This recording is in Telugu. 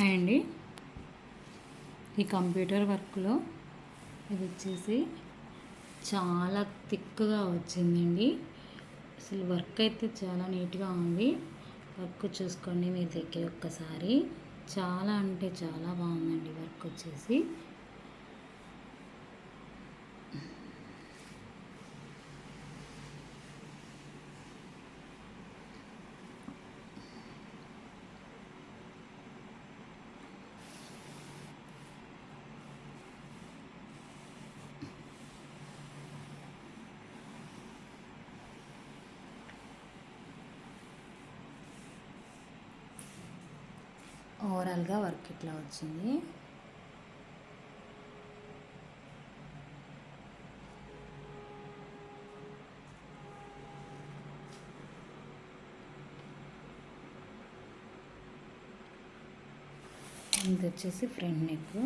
అండి ఈ కంప్యూటర్ వర్క్లో ఇది వచ్చేసి చాలా థిక్గా వచ్చిందండి. అసలు వర్క్ అయితే చాలా నీట్గా ఉంది. వర్క్ చూసుకోండి మీరు దగ్గర ఒక్కసారి. చాలా అంటే చాలా బాగుందండి వర్క్ వచ్చేసి. ఓవరాల్గా వర్క్ ఇట్లా వచ్చింది. ఇది వచ్చేసి ఫ్రంట్ నెక్.